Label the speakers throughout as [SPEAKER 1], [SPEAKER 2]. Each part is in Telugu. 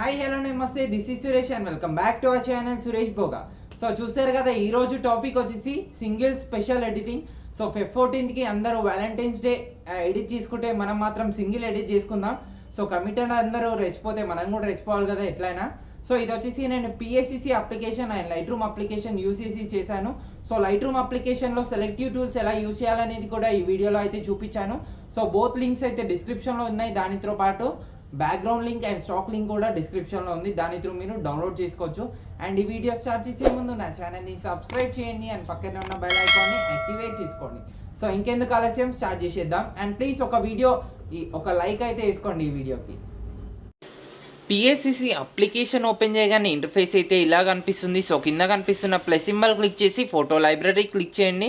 [SPEAKER 1] Hi hello namaste, this is Suresh and welcome back to our channel Suresh Bhoga. So చూసారు కదా, ఈరోజు టాపిక్ వచ్చేసి single special editing. So Feb 14కి అందరూ వ్యాలంటైన్స్ డే ఎడిట్ చేసుకుంటే మనం మాత్రం సింగిల్ ఎడిట్ చేసుకుందాం. సో కమిటెడ్ అందరూ రెచ్చిపోతే మనం కూడా రెచ్చిపోవాలి కదా ఎట్లయినా. సో ఇది వచ్చేసి నేను PSCC application and light room application use చేశాను. సో లైట్ రూమ్ అప్లికేషన్లో సెలెక్టివ్ టూల్స్ ఎలా యూస్ చేయాలనేది కూడా ఈ వీడియోలో అయితే చూపించాను. సో బోత్ లింక్స్ అయితే డిస్క్రిప్షన్లో ఉన్నాయి. దానితో పాటు background link and stock link కూడా డిస్క్రిప్షన్లో ఉంది. దాని త్రూ మీరు డౌన్లోడ్ చేసుకోవచ్చు. అండ్ ఈ వీడియో స్టార్ట్ చేసే ముందు నా ఛానల్ని సబ్స్క్రైబ్ చేయండి అండ్ పక్కనే ఉన్న బెల్ ఐకాన్ని యాక్టివేట్ చేసుకోండి. సో ఇంకెందుకు ఆలస్యం, స్టార్ట్ చేసేద్దాం. అండ్ ప్లీజ్ ఒక లైక్ అయితే వేసుకోండి ఈ వీడియోకి.
[SPEAKER 2] PSCC అప్లికేషన్ ఓపెన్ చేయగానే ఇంటర్ఫేస్ అయితే ఇలా కనిపిస్తుంది. సో కింద కనిపిస్తున్న ప్లస్ సింబల్ క్లిక్ చేసి ఫోటో లైబ్రరీ క్లిక్ చేయండి.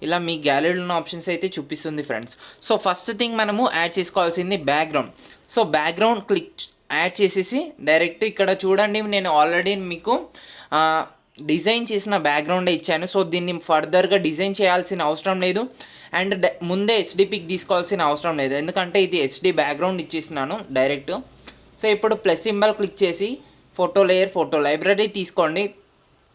[SPEAKER 2] ఇలా మీ గ్యాలరీలో ఉన్న ఆప్షన్స్ అయితే చూపిస్తుంది ఫ్రెండ్స్. సో ఫస్ట్ థింగ్ మనము యాడ్ చేసుకోవాల్సింది background. So background click add చేసేసి డైరెక్ట్ ఇక్కడ చూడండి, నేను ఆల్రెడీ మీకు డిజైన్ చేసిన బ్యాక్గ్రౌండే ఇచ్చాను. సో దీన్ని ఫర్దర్గా డిజైన్ చేయాల్సిన అవసరం లేదు అండ్ ముందే HD పిక్ తీసుకోవాల్సిన అవసరం లేదు, ఎందుకంటే ఇది HD బ్యాక్గ్రౌండ్ ఇచ్చేసినాను డైరెక్ట్. సో ఇప్పుడు ప్లస్ సింబల్ క్లిక్ చేసి ఫోటో లేయర్, ఫోటో లైబ్రరీ తీసుకోండి.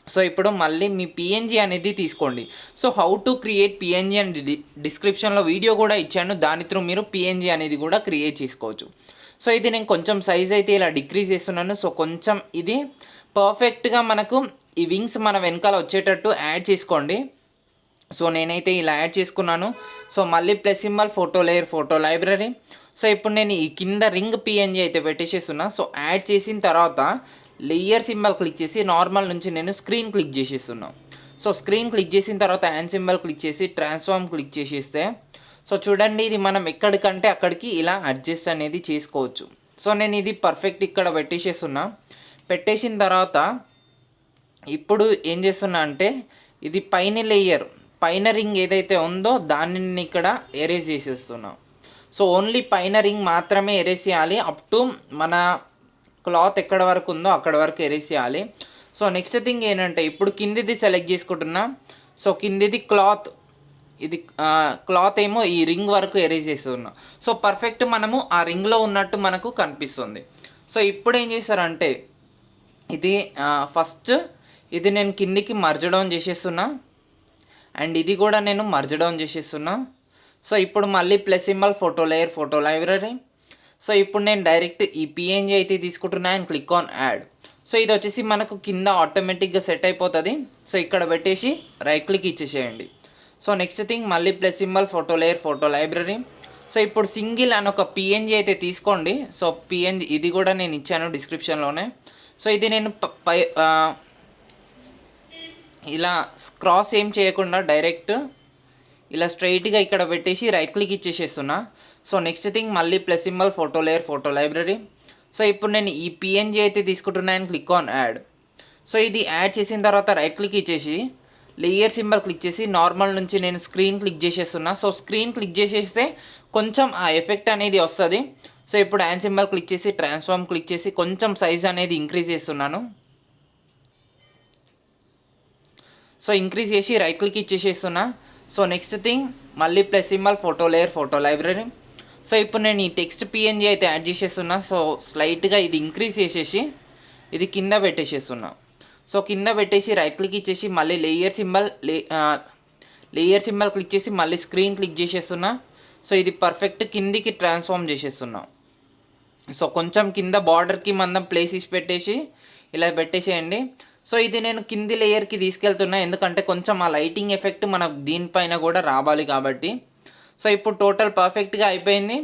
[SPEAKER 2] సో ఇప్పుడు మళ్ళీ మీ PNG అనేది తీసుకోండి. So how to create PNG అని డిస్క్రిప్షన్లో వీడియో కూడా ఇచ్చాను. దాని త్రూ మీరు PNG అనేది కూడా క్రియేట్ చేసుకోవచ్చు. సో ఇది నేను కొంచెం సైజ్ అయితే ఇలా డిక్రీజ్ చేస్తున్నాను. సో కొంచెం ఇది పర్ఫెక్ట్గా మనకు ఈ వింగ్స్ మన వెనకాల వచ్చేటట్టు యాడ్ చేసుకోండి. సో నేనైతే ఇలా యాడ్ చేసుకున్నాను. సో మళ్ళీ plus symbol, photo layer, photo library. So ఇప్పుడు నేను ఈ కింద రింగ్ PNG అయితే పెట్టేసేస్తున్నా. సో యాడ్ చేసిన తర్వాత లేయర్ సింబల్ క్లిక్ చేసి నార్మల్ నుంచి నేను స్క్రీన్ క్లిక్ చేసేస్తున్నాను. సో స్క్రీన్ క్లిక్ చేసిన తర్వాత హ్యాండ్ సింబల్ క్లిక్ చేసి ట్రాన్స్ఫార్మ్ క్లిక్ చేసేస్తే సో చూడండి, ఇది మనం ఎక్కడికంటే అక్కడికి ఇలా అడ్జస్ట్ అనేది చేసుకోవచ్చు. సో నేను ఇది పర్ఫెక్ట్ ఇక్కడ పెట్టేసేస్తున్నా. పెట్టేసిన తర్వాత ఇప్పుడు ఏం చేస్తున్నా అంటే ఇది పైన లేయర్, పైన రింగ్ ఏదైతే ఉందో దానిని ఇక్కడ ఎరేజ్ చేసేస్తున్నా. సో ఓన్లీ పైన రింగ్ మాత్రమే ఎరేజ్ చేయాలి. అప్ టు మన క్లాత్ ఎక్కడ వరకు ఉందో అక్కడ వరకు ఎరేజ్ చేయాలి. సో నెక్స్ట్ థింగ్ ఏంటంటే ఇప్పుడు కిందిది సెలెక్ట్ చేసుకుంటున్నా. సో కిందిది క్లాత్, ఇది క్లాత్ ఏమో ఈ రింగ్ వరకు ఎరేజ్ చేస్తున్నా. సో పర్ఫెక్ట్ మనము ఆ రింగ్లో ఉన్నట్టు మనకు కనిపిస్తుంది. సో ఇప్పుడు ఏం చేస్తారంటే ఇది ఫస్ట్ ఇది నేను కిందికి మర్జ్ డౌన్ చేసేస్తున్నా అండ్ ఇది కూడా నేను మర్జ్ డౌన్ చేసేస్తున్నా. సో ఇప్పుడు మళ్ళీ plus symbol, photo layer, photo library. So ఇప్పుడు నేను డైరెక్ట్ ఈ PNG అయితే తీసుకుంటున్నా and click on add. So ఇది వచ్చేసి మనకు కింద ఆటోమేటిక్గా సెట్ అయిపోతుంది. సో ఇక్కడ పెట్టేసి రైట్ క్లిక్ ఇచ్చేసేయండి. సో నెక్స్ట్ థింగ్ మళ్ళీ plus symbol, photo layer, photo library. So ఇప్పుడు సింగిల్ అని ఒక PNG అయితే తీసుకోండి. సో PNG ఇది కూడా నేను ఇచ్చాను డిస్క్రిప్షన్లోనే. సో ఇది నేను ఇలా క్రాస్ ఏం చేయకుండా డైరెక్ట్ ఇలా స్ట్రైట్గా ఇక్కడ పెట్టేసి రైట్ క్లిక్ ఇచ్చేసేస్తున్నా. సో నెక్స్ట్ థింగ్ మళ్ళీ plus symbol, photo layer, photo library. So ఇప్పుడు నేను ఈ PNG అయితే తీసుకుంటున్నాను క్లిక్ ఆన్ యాడ్. సో ఇది యాడ్ చేసిన తర్వాత రైట్ క్లిక్ ఇచ్చేసి లేయర్ సింబల్ క్లిక్ చేసి నార్మల్ నుంచి నేను స్క్రీన్ క్లిక్ చేసేస్తున్నా. సో స్క్రీన్ క్లిక్ చేసేస్తే కొంచెం ఆ ఎఫెక్ట్ అనేది వస్తుంది. సో ఇప్పుడు హ్యాండ్ సింబల్ క్లిక్ చేసి ట్రాన్స్ఫార్మ్ క్లిక్ చేసి కొంచెం సైజ్ అనేది ఇంక్రీజ్ చేస్తున్నాను. సో ఇంక్రీజ్ చేసి రైట్ క్లిక్ ఇచ్చేసేస్తున్నా. సో నెక్స్ట్ థింగ్ మళ్ళీ plus symbol, photo layer, photo library. So ఇప్పుడు నేను ఈ టెక్స్ట్ PNG అయితే యాడ్ చేసేస్తున్నా. సో స్లైట్గా ఇది ఇంక్రీజ్ చేసేసి ఇది కింద పెట్టేసేస్తున్నా. సో కింద పెట్టేసి రైట్ క్లిక్ ఇచ్చేసి మళ్ళీ లేయర్ సింబల్ క్లిక్ చేసి మళ్ళీ స్క్రీన్ క్లిక్ చేసేస్తున్నా. సో ఇది పర్ఫెక్ట్ కిందికి ట్రాన్స్ఫార్మ్ చేసేస్తున్నా. సో కొంచెం కింద బార్డర్కి మనం ప్లేస్ ఇచ్చి పెట్టేసి ఇలా పెట్టేసేయండి. సో ఇది నేను కింది లేయర్కి తీసుకెళ్తున్నా, ఎందుకంటే కొంచెం ఆ లైటింగ్ ఎఫెక్ట్ మనకు దీనిపైన కూడా రావాలి కాబట్టి. సో ఇప్పుడు టోటల్ పర్ఫెక్ట్గా అయిపోయింది.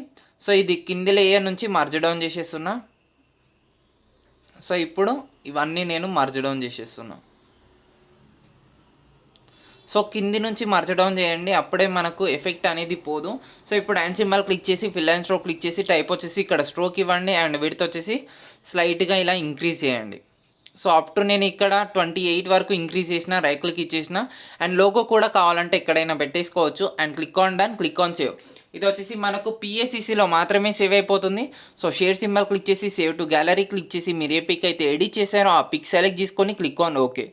[SPEAKER 2] సో ఇది కింది లేయర్ నుంచి మర్జ్ డౌన్ చేసేస్తున్నా. సో ఇప్పుడు ఇవన్నీ నేను మర్జ్ డౌన్ చేసేస్తున్నా. సో కింది నుంచి మర్జ్ డౌన్ చేయండి, అప్పుడే మనకు ఎఫెక్ట్ అనేది పోదు. సో ఇప్పుడు హ్యాండ్ సింబల్ క్లిక్ చేసి ఫిల్ అండ్ స్ట్రోక్ క్లిక్ చేసి టైప్ వచ్చేసి ఇక్కడ స్ట్రోక్ ఇవ్వండి అండ్ విడ్త్ వచ్చేసి స్లైట్గా ఇలా ఇంక్రీజ్ చేయండి. సో అప్ టు నేను ఇక్కడ 28 వరకు ఇంక్రీజ్ చేసిన, రైట్ క్లిక్ ఇచ్చేసిన అండ్ లోగో కూడా కావాలంటే ఎక్కడైనా పెట్టేసుకోవచ్చు and click on done, click on save. ఇది వచ్చేసి మనకు PSCCలో మాత్రమే సేవ్ అయిపోతుంది. సో షేర్ సింబల్ క్లిక్ చేసి సేవ్ టు గ్యాలరీ క్లిక్ చేసి మీరు ఏ పిక్ అయితే ఎడిట్ చేశారో ఆ పిక్ సెలెక్ట్ చేసుకొని క్లిక్ ఆన్ ఓకే.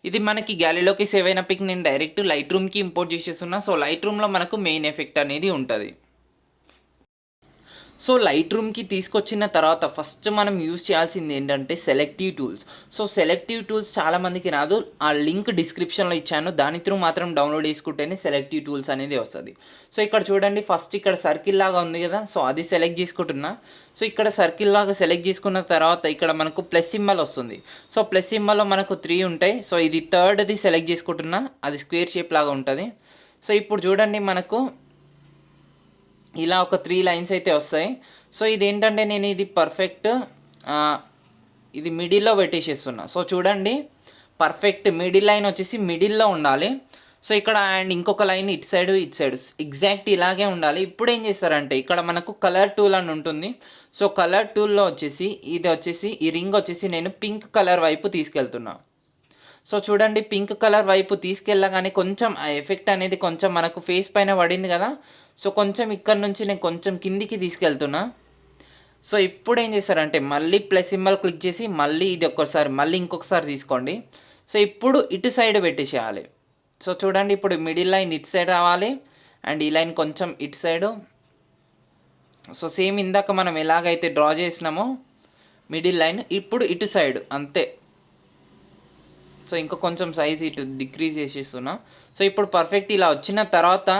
[SPEAKER 2] ఇది మనకి గ్యాలరీలోకి సేవ్ అయిన పిక్ నేను డైరెక్ట్ లైట్ రూమ్కి ఇంపోర్ట్ చేసేస్తున్నా. సో లైట్ రూమ్లో మనకు మెయిన్ ఎఫెక్ట్ అనేది ఉంటుంది. సో లైట్ రూమ్కి తీసుకొచ్చిన తర్వాత ఫస్ట్ మనం యూజ్ చేయాల్సింది ఏంటంటే selective tools. So selective tools చాలామందికి రాదు, ఆ లింక్ డిస్క్రిప్షన్లో ఇచ్చాను, దాని త్రూ మాత్రం డౌన్లోడ్ చేసుకుంటేనే సెలెక్టివ్ టూల్స్ అనేది వస్తుంది. సో ఇక్కడ చూడండి, ఫస్ట్ ఇక్కడ సర్కిల్ లాగా ఉంది కదా, సో అది సెలెక్ట్ చేసుకుంటున్నా. సో ఇక్కడ సర్కిల్ లాగా సెలెక్ట్ చేసుకున్న తర్వాత ఇక్కడ మనకు ప్లస్ సింబల్ వస్తుంది. సో ప్లస్ సింబల్లో మనకు 3 ఉంటాయి. సో ఇది థర్డ్ది సెలెక్ట్ చేసుకుంటున్నా, అది స్క్వేర్ షేప్ లాగా ఉంటుంది. సో ఇప్పుడు చూడండి, మనకు ఇలా ఒక 3 లైన్స్ అయితే వస్తాయి. సో ఇదేంటంటే నేను ఇది పర్ఫెక్ట్ ఇది మిడిల్లో పెట్టేసేస్తున్నా. సో చూడండి, పర్ఫెక్ట్ మిడిల్ లైన్ వచ్చేసి మిడిల్లో ఉండాలి. సో ఇక్కడ అండ్ ఇంకొక లైన్ ఇటు సైడ్ ఎగ్జాక్ట్ ఇలాగే ఉండాలి. ఇప్పుడు ఏం చేస్తారంటే ఇక్కడ మనకు కలర్ టూల్ అని ఉంటుంది. సో కలర్ టూల్లో వచ్చేసి ఈ రింగ్ వచ్చేసి నేను పింక్ కలర్ వైపు తీసుకెళ్తున్నా. సో చూడండి, పింక్ కలర్ వైపు తీసుకెళ్ళగానే కొంచెం ఆ ఎఫెక్ట్ అనేది కొంచెం మనకు ఫేస్ పైన పడింది కదా. సో కొంచెం ఇక్కడ నుంచి నేను కొంచెం కిందికి తీసుకెళ్తున్నా. సో ఇప్పుడు ఏం చేస్తారంటే మళ్ళీ ప్లస్ సింబల్ క్లిక్ చేసి మళ్ళీ ఇది ఒక్కసారి మళ్ళీ ఇంకొకసారి తీసుకోండి. సో ఇప్పుడు ఇటు సైడ్ పెట్టేసేయాలి. సో చూడండి, ఇప్పుడు మిడిల్ లైన్ ఇటు సైడ్ రావాలి అండ్ ఈ లైన్ కొంచెం ఇటు సైడు. సో సేమ్ ఇందాక మనం ఎలాగైతే డ్రా చేసినామో మిడిల్ లైన్ ఇప్పుడు ఇటు సైడ్ అంతే. సో ఇంకా కొంచెం సైజ్ ఇటు డిక్రీజ్ చేసేస్తున్నా. సో ఇప్పుడు పర్ఫెక్ట్ ఇలా వచ్చిన తర్వాత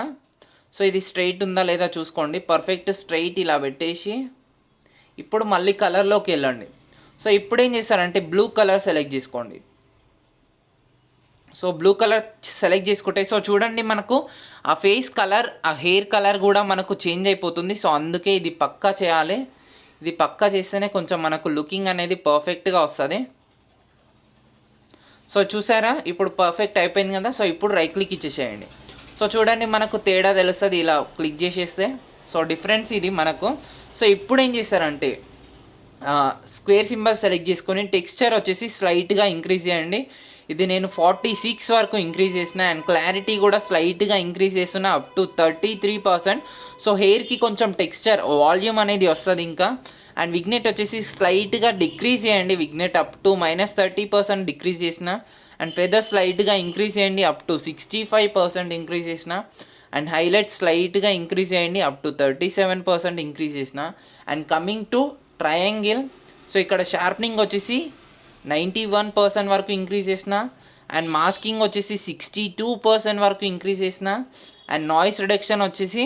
[SPEAKER 2] సో ఇది స్ట్రైట్ ఉందా లేదా చూసుకోండి. పర్ఫెక్ట్ స్ట్రైట్ ఇలా పెట్టేసి ఇప్పుడు మళ్ళీ కలర్లోకి వెళ్ళండి. సో ఇప్పుడు ఏం చేస్తారంటే బ్లూ కలర్ సెలెక్ట్ చేసుకోండి. సో బ్లూ కలర్ సెలెక్ట్ చేసుకుంటే సో చూడండి, మనకు ఆ ఫేస్ కలర్ ఆ హెయిర్ కలర్ కూడా మనకు చేంజ్ అయిపోతుంది. సో అందుకే ఇది పక్కా చేయాలి. ఇది పక్కా చేస్తేనే కొంచెం మనకు లుకింగ్ అనేది పర్ఫెక్ట్గా వస్తుంది. సో చూసారా, ఇప్పుడు పర్ఫెక్ట్ అయిపోయింది కదా. సో ఇప్పుడు రైట్ క్లిక్ ఇచ్చేసేయండి. సో చూడండి, మనకు తేడా తెలుస్తుంది ఇలా క్లిక్ చేసేస్తే. సో డిఫరెన్స్ ఇది మనకు. సో ఇప్పుడు ఏం చేస్తారంటే స్క్వేర్ సింబల్ సెలెక్ట్ చేసుకొని టెక్స్చర్ వచ్చేసి స్లైట్గా ఇంక్రీజ్ చేయండి. ఇది నేను 46 వరకు ఇంక్రీజ్ చేసిన అండ్ క్లారిటీ కూడా స్లైట్గా ఇంక్రీజ్ చేస్తున్నా అప్ టు 33%. సో హెయిర్కి కొంచెం టెక్స్చర్ వాల్యూమ్ అనేది వస్తుంది ఇంకా. అండ్ విగ్నెట్ వచ్చేసి స్లైట్గా డిక్రీజ్ చేయండి. విగ్నెట్ అప్ టు -30% డిక్రీజ్ చేసిన. అండ్ ఫెదర్ స్లైట్గా ఇంక్రీజ్ చేయండి అప్ టు 65% ఇంక్రీజ్ చేసిన. అండ్ హైలైట్ స్లైట్గా ఇంక్రీజ్ చేయండి అప్ టు 37% ఇంక్రీజ్ చేసిన. And coming to triangle, so ఇక్కడ షార్ప్నింగ్ వచ్చేసి 91% వరకు ఇంక్రీజ్ చేసిన. అండ్ మాస్కింగ్ వచ్చేసి 62% వరకు ఇంక్రీజ్ చేసిన. అండ్ నాయిస్ రిడక్షన్ వచ్చేసి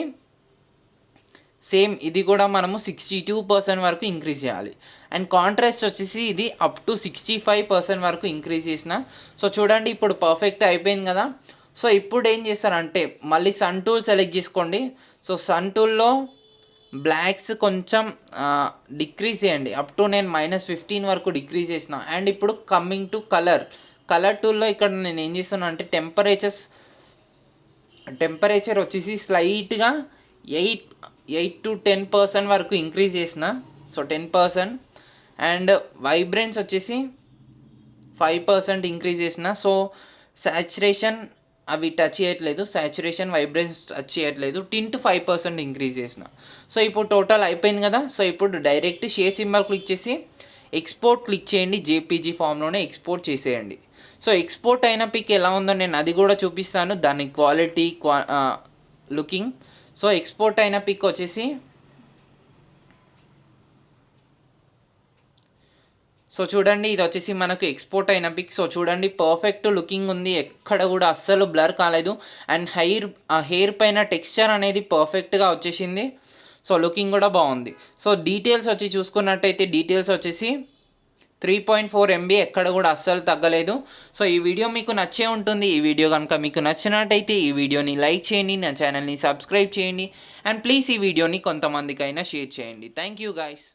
[SPEAKER 2] సేమ్ ఇది కూడా మనము 62% వరకు ఇంక్రీజ్ చేయాలి. అండ్ కాంట్రాస్ట్ వచ్చేసి ఇది అప్ టు 65% వరకు ఇంక్రీజ్ చేసిన. సో చూడండి, ఇప్పుడు పర్ఫెక్ట్ అయిపోయింది కదా. సో ఇప్పుడు ఏం చేస్తారంటే మళ్ళీ సన్ టూల్ సెలెక్ట్ చేసుకోండి. సో సన్ టూల్లో బ్లాక్స్ కొంచెం డిక్రీజ్ చేయండి అప్ టు నేను -15 వరకు డిక్రీజ్ చేసిన. అండ్ ఇప్పుడు కమింగ్ టు కలర్ టూల్లో ఇక్కడ నేను ఏం చేస్తున్నా అంటే టెంపరేచర్ వచ్చేసి స్లైట్గా 8 to 10% వరకు ఇంక్రీజ్ చేసిన. సో 10%. అండ్ వైబ్రెన్స్ వచ్చేసి 5% ఇంక్రీజ్ చేసిన. సో సాచురేషన్ అవి టచ్ చేయట్లేదు, సాచురేషన్ వైబ్రెన్స్ టచ్ చేయట్లేదు. టింట్ 5% ఇంక్రీజ్ చేసిన. సో ఇప్పుడు టోటల్ అయిపోయింది కదా. సో ఇప్పుడు డైరెక్ట్ షేర్ సింబల్ క్లిక్ చేసి ఎక్స్పోర్ట్ క్లిక్ చేయండి. జేపీజీ ఫామ్లోనే ఎక్స్పోర్ట్ చేసేయండి. సో ఎక్స్పోర్ట్ అయిన పిక్ ఎలా ఉందో నేను అది కూడా చూపిస్తాను, దాని క్వాలిటీ లుకింగ్. సో ఎక్స్పోర్ట్ అయిన పిక్ వచ్చేసి సో చూడండి, ఇది వచ్చేసి మనకు ఎక్స్పోర్ట్ అయిన పిక్. సో చూడండి, పర్ఫెక్ట్ లుకింగ్ ఉంది, ఎక్కడ కూడా అస్సలు బ్లర్ కాలేదు. అండ్ హెయిర్ పైన టెక్స్చర్ అనేది పర్ఫెక్ట్గా వచ్చేసింది. సో లుకింగ్ కూడా బాగుంది. సో డీటెయిల్స్ వచ్చి చూసుకున్నట్టయితే డీటెయిల్స్ వచ్చేసి 3.4 MB, ఎక్కడ కూడా అస్సలు తగ్గలేదు. సో ఈ వీడియో మీకు నచ్చే ఉంటుంది. ఈ వీడియో కనుక మీకు నచ్చినట్టయితే ఈ వీడియోని లైక్ చేయండి, నా ఛానల్ని సబ్స్క్రైబ్ చేయండి. అండ్ ప్లీజ్ ఈ వీడియోని కొంతమందికైనా షేర్ చేయండి. Thank you guys.